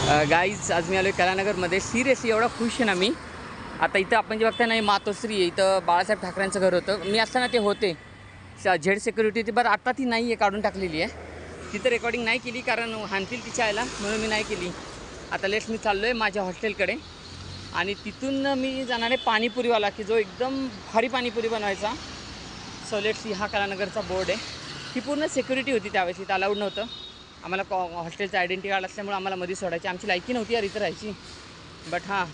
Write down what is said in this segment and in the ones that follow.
Guys आज मी आलो आहे कलानगरमध्ये. सिरियसली एवढा खुश आहे ना मी. आता इथं आपण जे बघताय ना, मातोश्री आहे. इथं बाळासाहेब ठाकरेंचं घर होतं. मी असताना ते होते झेड सिक्युरिटी ती, बरं आता ती नाही आहे, काढून टाकलेली आहे. तिथं रेकॉर्डिंग नाही केली कारण हाणतील तिच्या आयला, म्हणून मी नाही केली. आता लेट्स मी चाललो आहे माझ्या हॉस्टेलकडे आणि तिथून मी जाणार आहे पाणीपुरीवाला, की जो एकदम भारी पाणीपुरी बनवायचा. सो लेट्स हा कलानगरचा बोर्ड आहे. ही पूर्ण सिक्युरिटी होती त्यावेळेस, इथं अलाउड नव्हतं. आम्हाला हॉस्टेलचं आयडेंटिटी कार्ड असल्यामुळे आम्हाला मध्ये सोडायची. आमची लायकी नव्हती यार इथं राहायची, बट हां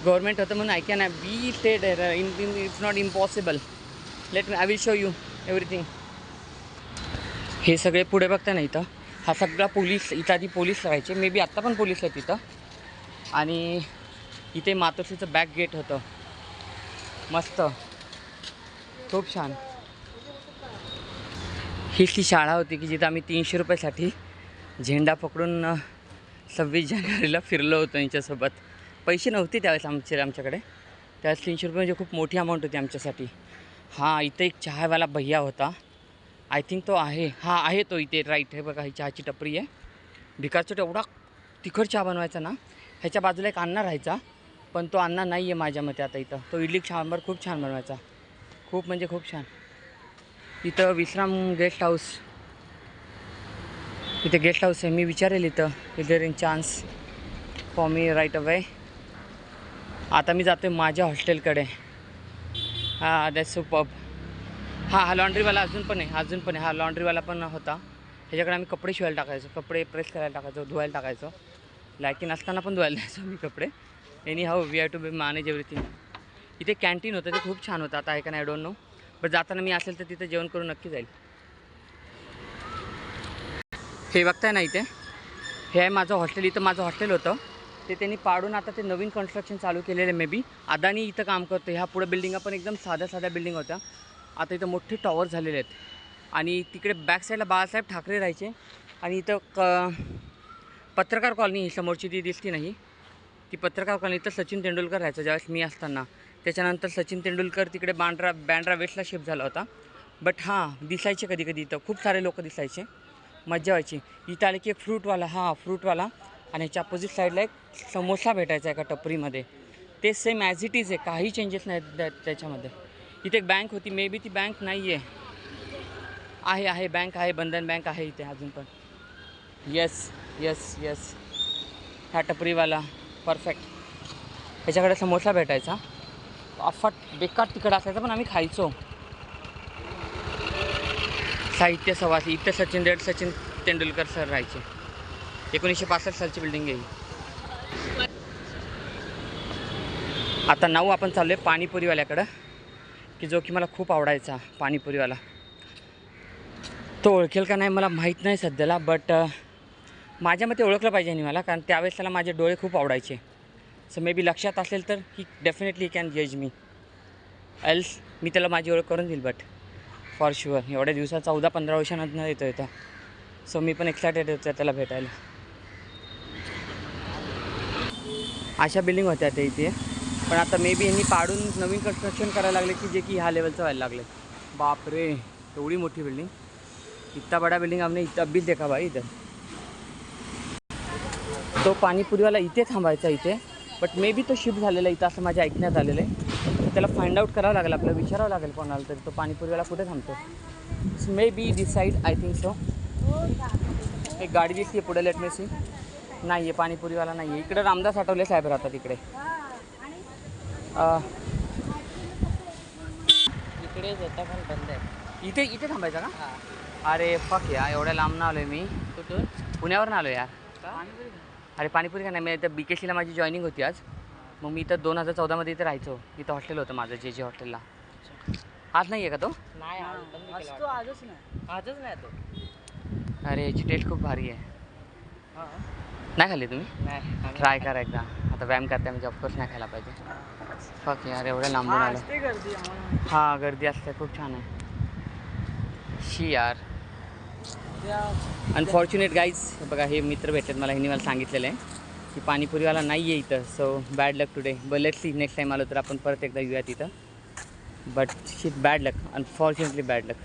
गव्हर्नमेंट होतं म्हणून I can be stayed it's not impossible. I will show you everything. हे सगळे पुढे बघता ना इथं, हा सगळा पोलीस, इथं आधी पोलीस राहायचे, मे बी आत्ता पण पोलीस आहेत तिथं. आणि इथे मातोश्रीचं बॅक गेट होतं, मस्त, खूप छान. हीच ती शाळा होती की जिथं आम्ही 300 रुपयासाठी झेंडा पकडून 26 जानेवारीला फिरलो होतो यांच्यासोबत. पैसे नव्हते त्यावेळेस आमच्याकडे. त्यावेळेस 300 रुपये म्हणजे खूप मोठी अमाऊंट होती आमच्यासाठी. हां, इथं एक चहावाला भैया होता, आय थिंक तो आहे, हां आहे तो इथे, राईट. हे बघा, ही चहाची टपरी आहे. भिकारचोट एवढा तिखट चहा बनवायचा ना. ह्याच्या बाजूला एक अण्णा राहायचा, पण तो अण्णा नाही आहे माझ्या मते आता इथं. तो इडली सांबार खूप छान बनवायचा, खूप म्हणजे खूप छान. इथं विश्राम गेस्ट हाऊस, इथे गेस्ट हाऊस आहे. मी विचारेल इथं इधर in chance for me right away. आता मी जातो आहे माझ्या हॉस्टेलकडे. हां दॅट्स सुपर्ब. हा लॉन्ड्रीवाला अजून पण आहे. हा लॉन्ड्रीवाला पण होता. ह्याच्याकडे आम्ही कपडे शिवायला टाकायचो, कपडे प्रेस करायला टाकायचो, धुवायला टाकायचो. लायकी नसताना पण धुवायला द्यायचो मी कपडे. Anyhow we have to be manage everything. इथे कॅन्टीन होतं, ते खूप छान होतं. आता आहे का नाही आय डोंट नो, बट जाताना मी असेल तर तिथं जेवण करून नक्की जाईल. हे बघताय ना इथे, हे आहे माझं हॉस्टेल. इथं माझं हॉस्टेल होतं, ते त्यांनी पाडून आता ते नवीन कन्स्ट्रक्शन चालू केलेलं आहे. मे बी अदानी इथं काम करतो. ह्या पुढे बिल्डिंगा पण एकदम साध्या बिल्डिंग होत्या, आता इथं मोठे टॉवर झालेले आहेत. आणि तिकडे बॅक साईडला बाळासाहेब ठाकरे राहायचे. आणि इथं पत्रकार कॉलनी ही समोरची ती दिसती नाही, ती पत्रकार कॉलनी. इथं सचिन तेंडुलकर राहायचं ज्यावेळेस मी असताना. त्याच्यानंतर सचिन तेंडुलकर तिकडे बँड्रा वेस्टला शिफ्ट झाला होता. बट हां, दिसायचे कधी कधी इथं खूप सारे लोक दिसायचे, मज्जा व्हायची. इथं आले की एक फ्रूटवाला, फ्रूटवाला, आणि ह्याच्या अपोजिट साईडला एक समोसा भेटायचा एका टपरीमध्ये. ते सेम ॲज इट इज आहे, काही चेंजेस नाही त्याच्यामध्ये. इथे एक बँक होती, मे बी ती बँक नाही आहे बँक आहे, बंधन बँक आहे इथे अजून पण. येस, ह्या टपरीवाला परफेक्ट. ह्याच्याकडे समोसा भेटायचा, अफाट बेकार तिखट असायचा, पण आम्ही खायचो. साहित्य सवासी, इथं सचिन तेंडुलकर सर राहायचे. 1965 सालची बिल्डिंग आहे. आता नाऊ आपण चाललो आहे पाणीपुरीवाल्याकडं, की जो की मला खूप आवडायचा पाणीपुरीवाला. तो ओळखेल का नाही मला माहीत नाही सध्याला, बट माझ्या मते ओळखलं पाहिजे आणि मला, कारण त्यावेळेस त्याला माझे डोळे खूप आवडायचे. सो मे बी लक्षात असेल तर ही डेफिनेटली कॅन जज मी, एल्स मी त्याला माझी ओळख करून देईल. बट फॉर शुअर एवढ्या दिवसात 14-15 वर्षांनंतर येतो इथं. सो मी पण एक्सायटेड होतो त्याला भेटायला. अशा बिल्डिंग होत्या ते इथे, पण आता मे बी यांनी पाडून नवीन कन्स्ट्रक्शन करायला लागले, की जे की ह्या लेवलचं व्हायला लागले. बापरे, एवढी मोठी बिल्डिंग, इतना बडा बिल्डिंग हमने इथं अभी देखा भाई इधर. तो पाणीपुरीवाला इथे थांबायचा इथे, बट मे बी तो शिफ्ट झालेला इथं असं माझ्या ऐकण्यात आलेलं आहे. त्याला फाइंड आउट करावं लागेल, आपल्याला विचारावं लागेल कोणाला तरी, तो पाणीपुरीवाला कुठे थांबतो. So may be this side, I think so. एक गाडी दिसते पुढे, लेट मी सी. नाही आहे, पाणीपुरीवाला नाही आहे. इकडे रामदास आठवले साहेब राहतात इकडे. इकडेच होता पण बंद आहे. इथे थांबायचा का? अरे फक या, एवढ्या लांब ना आलो आहे मी. कुठून? पुण्यावर ना आलो यार. अरे पाणीपुरी का नाही, मी इथं BKCला माझी जॉईनिंग होती आज. मग मी इथं 2014मध्ये इथे राहायचो. इथं हॉस्टेल होतं माझं, जे हॉस्टेलला. आज नाही आहे का तो? नाही, आजच नाही तो. अरे याची टेस्ट खूप भारी आहे. नाही खाल्ली तुम्ही? नाही, ट्राय करा एकदा. आता व्यायाम करता म्हणजे ऑफकोर्स नाही खायला पाहिजे. फक यार, एवढ्या लांबून आलो. हां गर्दी असते, खूप छान आहे. शी यार, अनफॉर्च्युनेट गाईज. बघा हे मित्र भेटलेत मला, ह्यांनी मला सांगितलेलं आहे की पाणीपुरीवाला नाही आहे इथं. So bad luck today. But let's see, next time आलो तर आपण परत एकदा येऊयात इथं. But she bad luck, unfortunately bad luck.